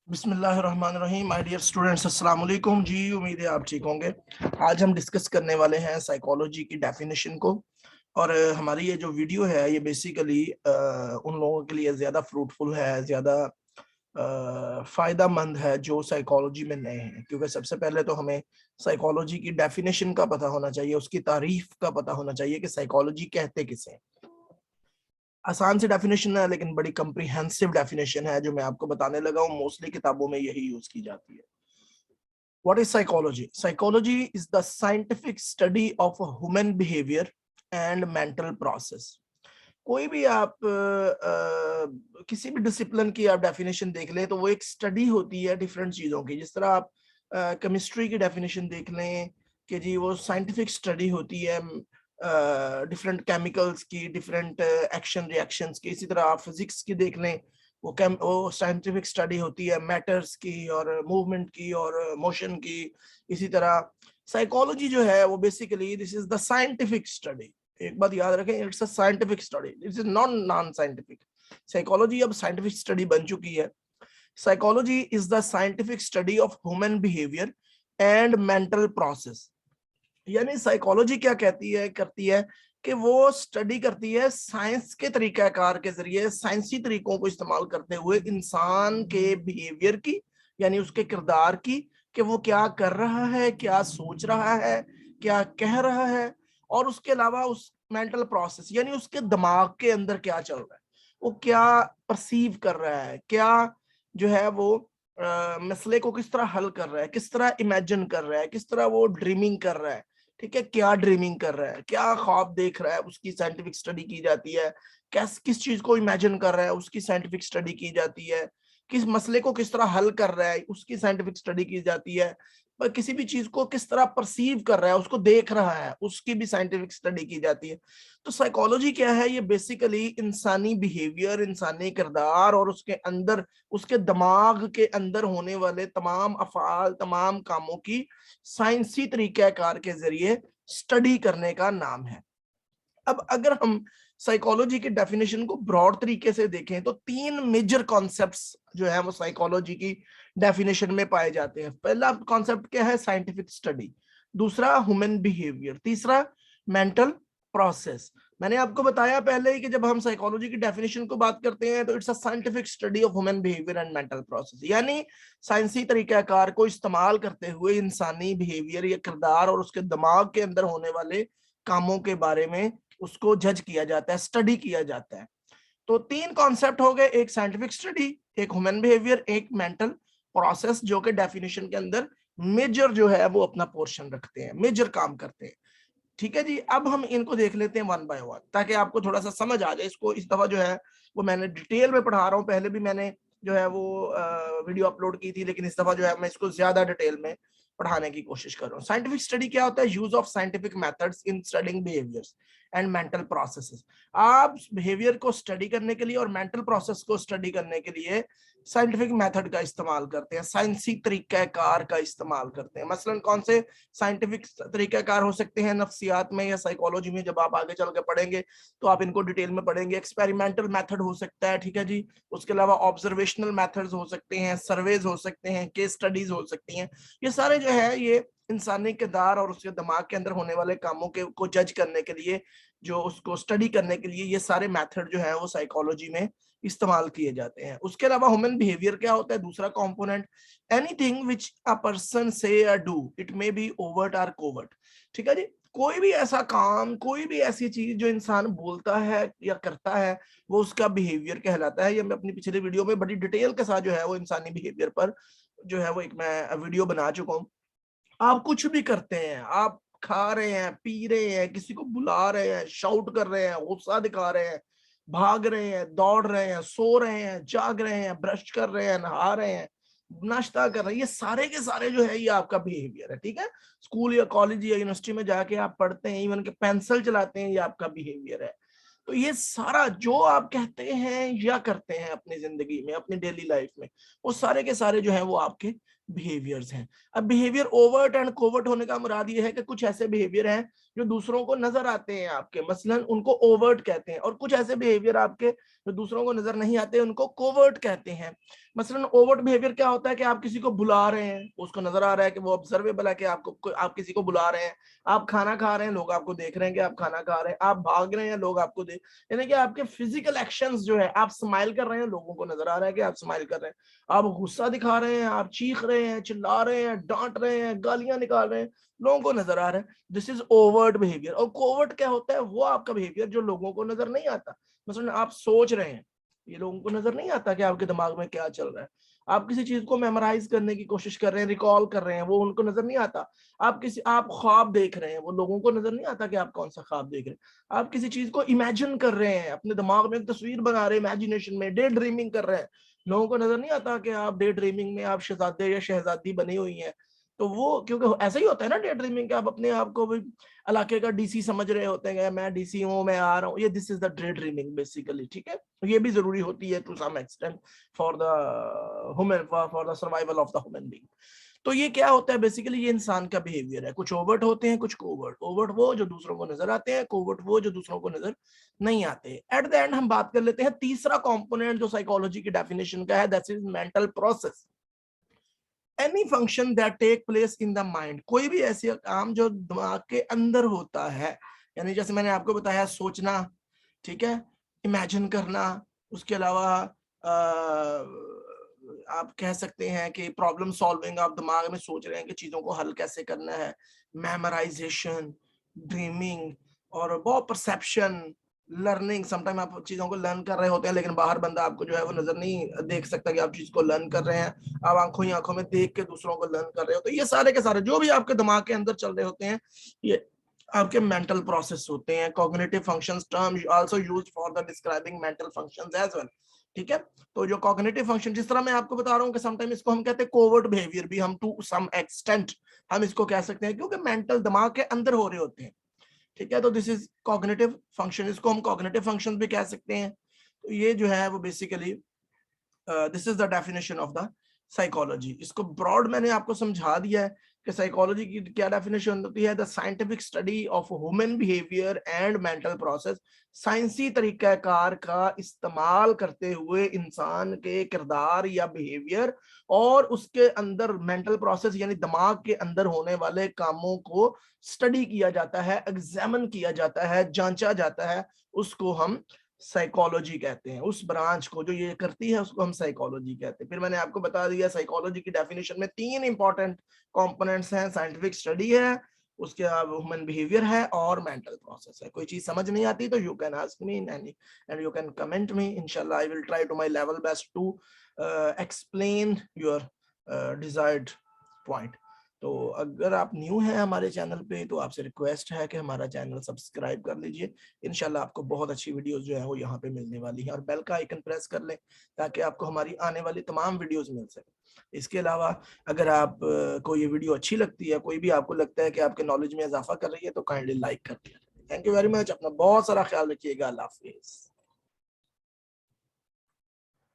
बिस्मिल्लाहिर्रहमानिर्रहीम। My dear students, अस्सलाम वालेकुम जी। उम्मीद है आप ठीक होंगे। आज हम डिस्कस करने वाले हैं साइकोलॉजी की डेफिनेशन को। और हमारी ये जो वीडियो है ये बेसिकली उन लोगों के लिए ज़्यादा फ्रूटफुल है, ज़्यादा फ़ायदामंद है जो साइकोलॉजी में नए हैं, क्योंकि सबसे पहले तो हमें साइकोलॉजी की डेफिनेशन का पता होना चाहिए, उसकी तारीफ का पता होना चाहिए कि साइकोलॉजी कहते किसे हैं। आसान सी डेफिनेशन है लेकिन बड़ी कम्प्रिहेंसिव डेफिनेशन है जो मैं आपको बताने लगा हूँ। मोस्टली किताबों में यही यूज की जाती है। What is psychology? Psychology is the scientific study of human behaviour and mental process. कोई भी आप किसी भी डिसिप्लिन की आप डेफिनेशन देख लें तो वो एक स्टडी होती है डिफरेंट चीजों की। जिस तरह आप केमिस्ट्री की डेफिनेशन देख लें कि जी वो साइंटिफिक स्टडी होती है डिफरेंट केमिकल्स की, डिफरेंट एक्शन रिएक्शंस की। इसी तरह आप फिजिक्स की देख लें, वो साइंटिफिक स्टडी होती है मैटर्स की और मूवमेंट की और मोशन की। इसी तरह साइकोलॉजी जो है वो basically this is the scientific study. एक बात याद रखें, it's a scientific study, it's non scientific. Psychology अब साइंटिफिक स्टडी बन चुकी है। Psychology is the scientific study of human behaviour and mental process. यानी साइकोलॉजी क्या कहती है, करती है कि वो स्टडी करती है साइंस के तरीकाकार के जरिए, साइंसी तरीकों को इस्तेमाल करते हुए इंसान के बिहेवियर की, यानी उसके किरदार की, कि वो क्या कर रहा है, क्या सोच रहा है, क्या कह रहा है। और उसके अलावा उस मेंटल प्रोसेस यानी उसके दिमाग के अंदर क्या चल रहा है, वो क्या परसीव कर रहा है, क्या जो है वो मसले को किस तरह हल कर रहा है, किस तरह इमेजिन कर रहा है, किस तरह वो ड्रीमिंग कर रहा है। ठीक है, क्या ड्रीमिंग कर रहा है, क्या ख्वाब देख रहा है, उसकी साइंटिफिक स्टडी की जाती है। किस चीज को इमेजिन कर रहा है, उसकी साइंटिफिक स्टडी की जाती है। किस मसले को किस तरह हल कर रहा है, उसकी साइंटिफिक स्टडी की जाती है। पर किसी भी चीज को किस तरह परसीव कर रहा है, उसको देख रहा है, उसकी भी साइंटिफिक स्टडी की जाती है। तो साइकोलॉजी क्या है? ये बेसिकली इंसानी बिहेवियर, इंसानी किरदार और उसके अंदर, उसके दिमाग के अंदर होने वाले तमाम अफ़ाल, तमाम कामों की साइंसी तरीक़ाकार के जरिए स्टडी करने का नाम है। अब अगर हम साइकोलॉजी की डेफिनेशन को ब्रॉड तरीके से देखें तो तीन मेजर कॉन्सेप्ट्स जो है वो साइकोलॉजी की डेफिनेशन में पाए जाते हैं। पहला कॉन्सेप्ट क्या है? Scientific study. दूसरा ह्यूमन बिहेवियर। तीसरा मेंटल प्रोसेस। मैंने आपको बताया पहले ही कि जब हम साइकोलॉजी की डेफिनेशन को बात करते हैं तो it's a scientific study of human behaviour and mental process, यानी साइंसी तरीकाकार को इस्तेमाल करते हुए इंसानी बिहेवियर या किरदार और उसके दिमाग के अंदर होने वाले कामों के बारे में उसको जज किया जाता है, स्टडी किया जाता है। तो तीन कॉन्सेप्ट हो गए, एक साइंटिफिक स्टडी, एक ह्यूमन बिहेवियर, एक मेंटल प्रोसेस, जो कि डेफिनेशन के अंदर मेजर जो है वो अपना पोर्शन रखते हैं, मेजर काम करते हैं। ठीक है जी, अब हम इनको देख लेते हैं वन बाय वन ताकि आपको थोड़ा सा समझ आ जाए। इसको इस दफा जो है वो मैंने डिटेल में पढ़ा रहा हूँ। पहले भी मैंने जो है वो वीडियो अपलोड की थी, लेकिन इस दफा जो है मैं इसको ज्यादा डिटेल में पढ़ाने की कोशिश कर रहा हूँ। साइंटिफिक स्टडी क्या होता है? Use of scientific methods in studying behaviours and mental processes. आप बिहेवियर को स्टडी करने के लिए और मेंटल प्रोसेस को स्टडी करने के लिए साइंटिफिक मेथड का इस्तेमाल करते हैं, साइंसी तरीकाकार का इस्तेमाल करते हैं। मसलन कौन से साइंटिफिक तरीकाकार हो सकते हैं नफ्सियात में या साइकोलॉजी में? जब आप आगे चल के पढ़ेंगे तो आप इनको डिटेल में पढ़ेंगे। एक्सपेरिमेंटल मेथड हो सकता है, ठीक है जी। उसके अलावा ऑब्जर्वेशनल मेथड्स हो सकते हैं, सर्वेज हो सकते हैं, केस स्टडीज हो सकती हैं। ये सारे जो है ये इंसानी किरदार और उसके दिमाग के अंदर होने वाले कामों के को जज करने के लिए, जो उसको स्टडी करने के लिए, ये सारे मेथड जो है वो साइकोलॉजी में इस्तेमाल किए जाते हैं। उसके अलावा ह्यूमन बिहेवियर क्या होता है? दूसरा component, anything which a person से या do, it may be overt और कोवर्ट। ठीक है जी, कोई भी ऐसा काम, कोई भी ऐसी चीज जो इंसान बोलता है या करता है वो उसका बिहेवियर कहलाता है। ये मैं अपनी पिछले वीडियो में बड़ी डिटेल के साथ जो है वो इंसानी बिहेवियर पर जो है वो एक मैं वीडियो बना चुका हूँ। आप कुछ भी करते हैं, आप खा रहे हैं, पी रहे हैं, किसी को बुला रहे हैं, शाउट कर रहे हैं, गुस्सा दिखा रहे हैं, भाग रहे हैं, दौड़ रहे हैं, सो रहे हैं, जाग रहे हैं, ब्रश कर रहे हैं, नहा रहे हैं, नाश्ता कर रहे हैं, ये सारे के सारे जो है ये आपका बिहेवियर है। ठीक है, स्कूल या कॉलेज या यूनिवर्सिटी में जाके आप पढ़ते हैं, इवन के पेंसिल चलाते हैं, ये आपका बिहेवियर है। तो ये सारा जो आप कहते हैं या करते हैं अपनी जिंदगी में, अपनी डेली लाइफ में, वो सारे के सारे जो है वो आपके बिहेवियर्स हैं। अब बिहेवियर ओवर्ट एंड कोवर्ट होने का मुराद ये है कि कुछ ऐसे बिहेवियर हैं जो दूसरों को नजर आते हैं आपके, मसलन उनको ओवर्ट कहते हैं, और कुछ ऐसे बिहेवियर आपके जो दूसरों को नजर नहीं आते उनको कोवर्ट कहते हैं। मसलन ओवर्ट बिहेवियर क्या होता है कि आप किसी को बुला रहे हैं, उसको नजर आ रहा है कि वो ऑब्जर्वेबल है कि आप किसी को बुला रहे हैं, आप खाना खा रहे हैं, लोग आपको देख रहे हैं कि आप खाना खा रहे हैं, आप भाग रहे हैं, लोग आपको देख, यानी कि आपके फिजिकल एक्शंस जो है, आप स्माइल कर रहे हैं, लोगों को नजर आ रहा है कि आप स्माइल कर रहे हैं, आप गुस्सा दिखा रहे हैं, आप चीख रहे हैं, चिल्ला रहे हैं, डांट रहे हैं, गालियां निकाल रहे हैं, लोगों को नजर आ रहा है। This is overt behaviour. और कोवर्ट क्या होता है? वो आपका बिहेवियर जो लोगों को नजर नहीं आता। मतलब आप सोच रहे हैं, ये लोगों को नजर नहीं आता कि आपके दिमाग में क्या चल रहा है। आप किसी चीज को मेमोराइज करने की कोशिश कर रहे हैं, रिकॉल कर रहे हैं, वो उनको नजर नहीं आता। आप ख्वाब देख रहे हैं, वो लोगों को नजर नहीं आता कि आप कौन सा ख्वाब देख रहे हैं। आप किसी चीज को इमेजिन कर रहे हैं, अपने दिमाग में एक तस्वीर बना रहे हैं, इमेजिनेशन में डे ड्रीमिंग कर रहे हैं, लोगों को नजर नहीं आता कि आप डे ड्रीमिंग में आप शहजादे या शहजादी बनी हुई हैं। तो वो क्योंकि ऐसा ही होता है ना डे ड्रीमिंग, आप अपने आप को भी इलाके का डीसी समझ रहे होते हैं, मैं डीसी हूँ, मैं आ रहा हूँ, ये this is the day dreaming basically. ठीक है, ये भी जरूरी होती है to some extent for the human, for the survival of the human being. तो ये क्या होता है बेसिकली? ये इंसान का बिहेवियर है। कुछ ओवर्ट होते हैं, कुछ कोवर्ट। ओवर्ट वो जो दूसरों को नजर आते हैं, कोवर्ट वो जो दूसरों को नजर नहीं आते। एट द एंड हम बात कर लेते हैं तीसरा कंपोनेंट जो साइकोलॉजी की डेफिनेशन का है, that is mental process. Any function that take place in the mind, कोई भी ऐसे काम जो दिमाग के अंदर होता है, यानी जैसे मैंने आपको बताया सोचना, ठीक है, इमेजिन करना, उसके अलावा आप कह सकते हैं कि प्रॉब्लम सॉल्विंग, आप दिमाग में सोच रहे हैं कि चीजों को हल कैसे करना है, मेमोराइजेशन, ड्रीमिंग, और बहुत परसेप्शन, लर्निंग। समटाइम आप चीजों को लर्न कर रहे होते हैं लेकिन बाहर बंदा आपको जो है वो नजर नहीं देख सकता कि आप चीज को लर्न कर रहे हैं, आप आंखों ही आंखों में देख के दूसरों को लर्न कर रहे हो। तो ये सारे के सारे जो भी आपके दिमाग के अंदर चल रहे होते हैं, ये आपके मेंटल प्रोसेस होते हैं। Cognitive functions term also used for the describing mental functions as well. ठीक है, तो जो कॉग्निटिव फंक्शन, जिस तरह मैं आपको बता रहा हूँ कि समटाइम इसको हम कहते हैं कोवर्ट बिहेवियर भी, हम टू सम एक्सटेंट हम इसको कह सकते हैं, क्योंकि मेंटल दिमाग के अंदर हो रहे होते हैं। ठीक है, तो दिस इज कॉग्निटिव फंक्शन, इसको हम कॉग्निटिव फंक्शन भी कह सकते हैं। तो ये जो है वो basically this is the definition of the psychology. इसको ब्रॉड मैंने आपको समझा दिया है कि साइकोलॉजी की क्या डेफिनेशन होती है। The scientific study of human behaviour and mental process, साइंसी तरीकाकार का इस्तेमाल करते हुए इंसान के किरदार या बिहेवियर और उसके अंदर मेंटल प्रोसेस यानी दिमाग के अंदर होने वाले कामों को स्टडी किया जाता है, एग्जामिन किया जाता है, जांचा जाता है, उसको हम साइकोलॉजी कहते हैं। उस ब्रांच को जो ये करती है उसको हम साइकोलॉजी कहते हैं। फिर मैंने आपको बता दिया साइकोलॉजी की डेफिनेशन में तीन इंपॉर्टेंट कंपोनेंट्स हैं, साइंटिफिक स्टडी है, उसके ह्यूमन बिहेवियर है और मेंटल प्रोसेस है। कोई चीज समझ नहीं आती तो you can ask me and you can comment me. इंशाल्लाह I will try to my level best to explain your desired point. तो अगर आप न्यू हैं हमारे चैनल पे तो आपसे रिक्वेस्ट है कि हमारा चैनल सब्सक्राइब कर लीजिए। इंशाल्लाह आपको बहुत अच्छी वीडियोस जो है वो यहाँ पे मिलने वाली हैं, और बेल का आइकन प्रेस कर लें ताकि आपको हमारी आने वाली तमाम वीडियोस मिल सके। इसके अलावा अगर आप को ये वीडियो अच्छी लगती है, कोई भी आपको लगता है कि आपके नॉलेज में इजाफा कर रही है, तो काइंडली लाइक कर दिया। थैंक यू वेरी मच, अपना बहुत सारा ख्याल रखिएगा। अल्लाह हाफिज।